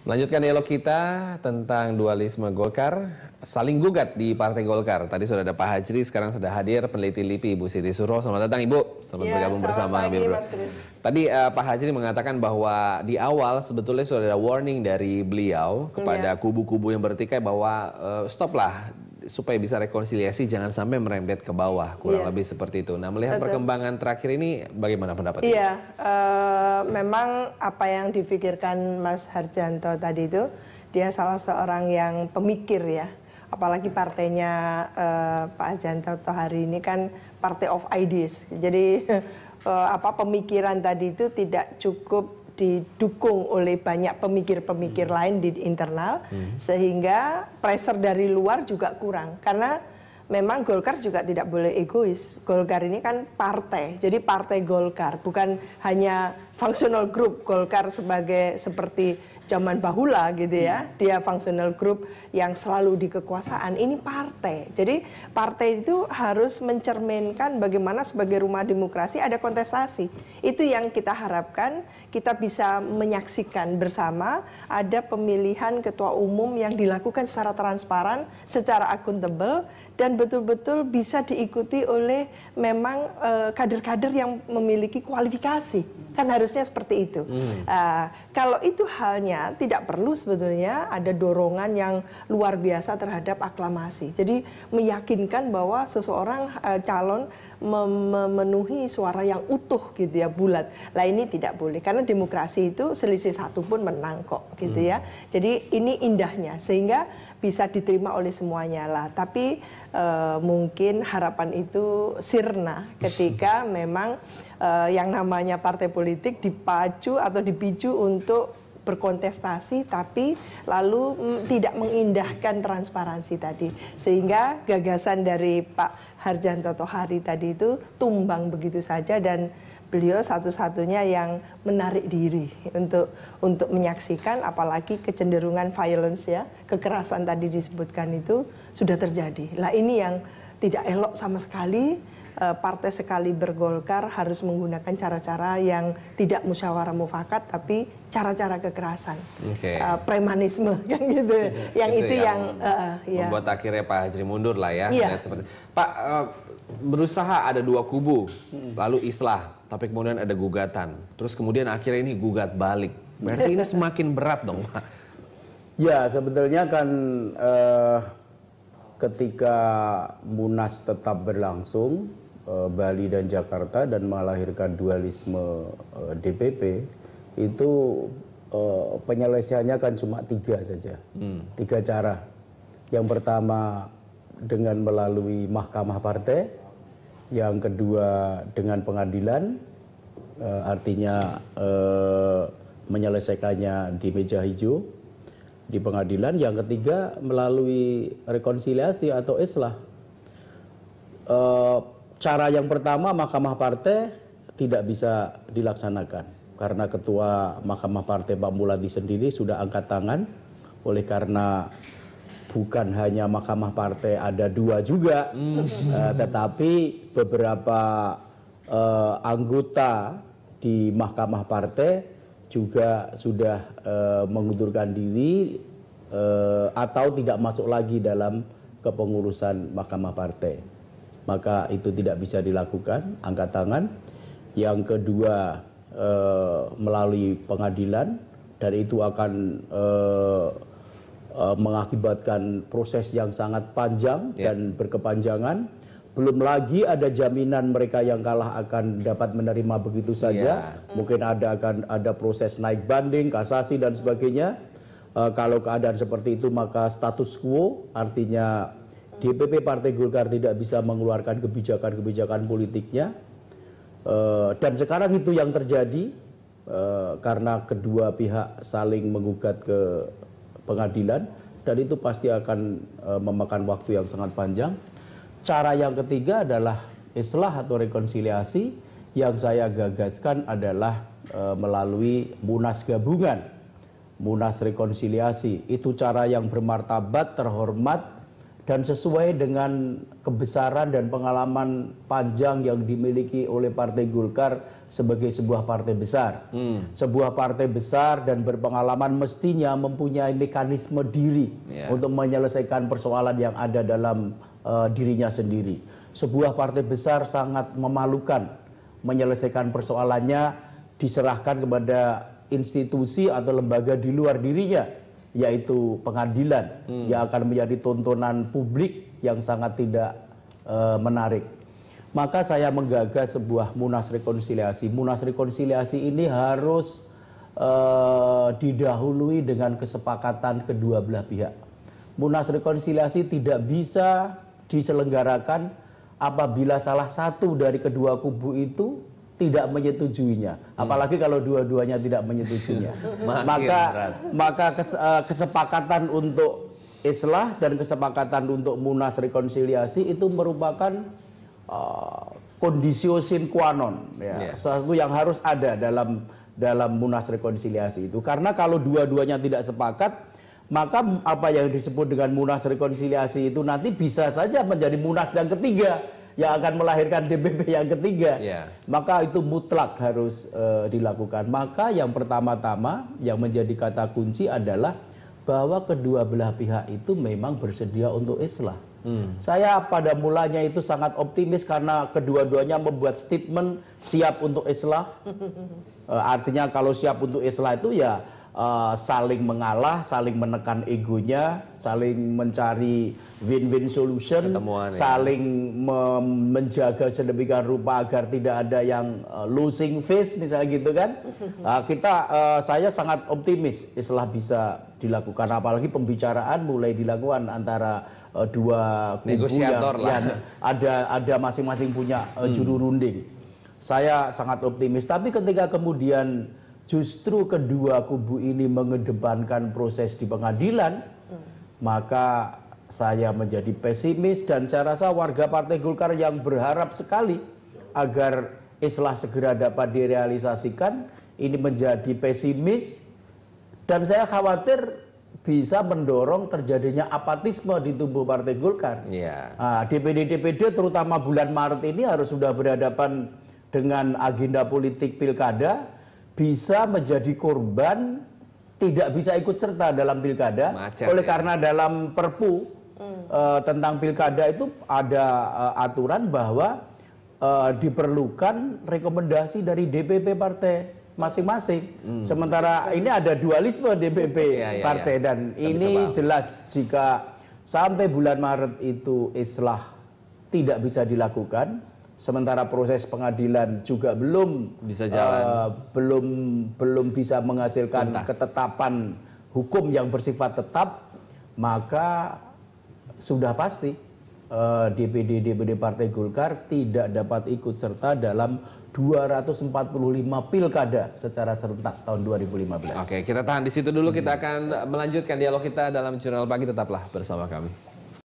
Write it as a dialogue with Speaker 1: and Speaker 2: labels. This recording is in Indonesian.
Speaker 1: Melanjutkan dialog kita tentang dualisme Golkar, saling gugat di Partai Golkar. Tadi sudah ada Pak Hajri, sekarang sudah hadir peneliti LIPI Ibu Siti Suro. Selamat datang Ibu, selamat bergabung bersama kami. Tadi Pak Hajri mengatakan bahwa di awal sebetulnya sudah ada warning dari beliau kepada kubu-kubu yang bertikai bahwa stoplah, supaya bisa rekonsiliasi jangan sampai merembet ke bawah, kurang lebih seperti itu. Nah, melihat perkembangan terakhir ini bagaimana pendapat Ibu?
Speaker 2: Memang apa yang dipikirkan Mas Harjanto tadi itu, dia salah seorang yang pemikir ya. Apalagi partainya Pak Harjanto hari ini kan partai of ideas. Jadi pemikiran tadi itu tidak cukup didukung oleh banyak pemikir-pemikir lain di internal, sehingga pressure dari luar juga kurang. Karena memang Golkar juga tidak boleh egois. Golkar ini kan partai, jadi partai Golkar, bukan hanya functional group Golkar seperti zaman bahula gitu ya. Dia functional group yang selalu di kekuasaan. Ini partai. Jadi partai itu harus mencerminkan bagaimana sebagai rumah demokrasi ada kontestasi. Itu yang kita harapkan, kita bisa menyaksikan bersama ada pemilihan ketua umum yang dilakukan secara transparan, secara akuntabel, dan betul-betul bisa diikuti oleh memang kader-kader yang memiliki kualifikasi. Kan harusnya seperti itu. Kalau itu halnya tidak perlu sebetulnya ada dorongan yang luar biasa terhadap aklamasi. Jadi meyakinkan bahwa seseorang calon memenuhi suara yang utuh gitu ya, bulat. Lah ini tidak boleh, karena demokrasi itu selisih satu pun menang kok gitu ya. Jadi ini indahnya sehingga bisa diterima oleh semuanya lah. Tapi mungkin harapan itu sirna ketika memang yang namanya partai politik dipacu atau dipicu untuk berkontestasi, tapi lalu tidak mengindahkan transparansi tadi, sehingga gagasan dari Pak Harjanto Thohari tadi itu tumbang begitu saja, dan beliau satu-satunya yang menarik diri untuk menyaksikan, apalagi kecenderungan violence ya, kekerasan tadi disebutkan itu sudah terjadi. Lah ini yang tidak elok sama sekali. Partai sekali bergolkar harus menggunakan cara-cara yang tidak musyawarah mufakat, tapi cara-cara kekerasan, premanisme kan gitu. Yang itu yang
Speaker 1: membuat akhirnya Pak Hajri mundur lah ya. Pak, berusaha ada dua kubu, lalu islah, tapi kemudian ada gugatan, terus kemudian akhirnya ini gugat balik. Berarti ini semakin berat dong Pak?
Speaker 3: Ya, sebetulnya kan ketika Munas tetap berlangsung, Bali dan Jakarta, dan melahirkan dualisme DPP, itu penyelesaiannya kan cuma tiga saja, tiga cara. Yang pertama dengan melalui mahkamah partai, yang kedua dengan pengadilan, artinya menyelesaikannya di meja hijau di pengadilan, yang ketiga melalui rekonsiliasi atau islah. Cara yang pertama, mahkamah partai, tidak bisa dilaksanakan karena ketua mahkamah partai Pak Muladi sendiri sudah angkat tangan. Oleh karena bukan hanya mahkamah partai, ada dua juga, tetapi beberapa anggota di mahkamah partai juga sudah mengundurkan diri atau tidak masuk lagi dalam kepengurusan mahkamah partai. Maka itu tidak bisa dilakukan, angkat tangan. Yang kedua melalui pengadilan, dan itu akan mengakibatkan proses yang sangat panjang dan berkepanjangan. Belum lagi ada jaminan mereka yang kalah akan dapat menerima begitu saja. Mungkin akan ada proses naik banding, kasasi dan sebagainya. Kalau keadaan seperti itu, maka status quo, artinya DPP Partai Golkar tidak bisa mengeluarkan kebijakan-kebijakan politiknya. Dan sekarang itu yang terjadi karena kedua pihak saling menggugat ke pengadilan, dan itu pasti akan memakan waktu yang sangat panjang. Cara yang ketiga adalah islah atau rekonsiliasi, yang saya gagaskan adalah melalui Munas gabungan, Munas rekonsiliasi. Itu cara yang bermartabat, terhormat, dan sesuai dengan kebesaran dan pengalaman panjang yang dimiliki oleh Partai Golkar sebagai sebuah partai besar. Sebuah partai besar dan berpengalaman mestinya mempunyai mekanisme diri untuk menyelesaikan persoalan yang ada dalam dirinya sendiri. Sebuah partai besar sangat memalukan menyelesaikan persoalannya diserahkan kepada institusi atau lembaga di luar dirinya, yaitu pengadilan yang akan menjadi tontonan publik yang sangat tidak menarik. Maka saya menggagas sebuah Munas Rekonsiliasi. Munas Rekonsiliasi ini harus didahului dengan kesepakatan kedua belah pihak. Munas Rekonsiliasi tidak bisa diselenggarakan apabila salah satu dari kedua kubu itu tidak menyetujuinya, apalagi kalau dua-duanya tidak menyetujuinya. maka kesepakatan untuk islah dan kesepakatan untuk Munas Rekonsiliasi itu merupakan kondisio sine qua non, sesuatu yang harus ada dalam Munas Rekonsiliasi itu. Karena kalau dua-duanya tidak sepakat, maka apa yang disebut dengan Munas Rekonsiliasi itu nanti bisa saja menjadi Munas yang ketiga yang akan melahirkan DPP yang ketiga. Maka itu mutlak harus dilakukan. Maka yang pertama-tama yang menjadi kata kunci adalah bahwa kedua belah pihak itu memang bersedia untuk islah. Saya pada mulanya itu sangat optimis karena kedua-duanya membuat statement siap untuk islah. Artinya kalau siap untuk islah itu ya saling mengalah, saling menekan egonya, saling mencari win-win solution, saling menjaga sedemikian rupa agar tidak ada yang losing face misalnya gitu kan. Saya sangat optimis islah bisa dilakukan, apalagi pembicaraan mulai dilakukan antara dua kubu yang ada masing-masing punya juru runding. Saya sangat optimis, tapi ketika kemudian justru kedua kubu ini mengedepankan proses di pengadilan, maka saya menjadi pesimis dan saya rasa warga Partai Golkar yang berharap sekali agar islah segera dapat direalisasikan ini menjadi pesimis, dan saya khawatir bisa mendorong terjadinya apatisme di tubuh Partai Golkar. DPD terutama bulan Maret ini harus sudah berhadapan dengan agenda politik pilkada, bisa menjadi korban tidak bisa ikut serta dalam pilkada. Karena dalam Perpu tentang pilkada itu ada aturan bahwa diperlukan rekomendasi dari DPP partai masing-masing. Sementara ini ada dualisme DPP partai dan ini jelas jika sampai bulan Maret itu islah tidak bisa dilakukan, sementara proses pengadilan juga belum bisa jalan, belum bisa menghasilkan ketetapan hukum yang bersifat tetap, maka sudah pasti DPD Partai Golkar tidak dapat ikut serta dalam 245 pilkada secara serentak tahun 2015.
Speaker 1: Oke, kita tahan di situ dulu. Kita akan melanjutkan dialog kita dalam Jurnal Pagi. Tetaplah bersama kami.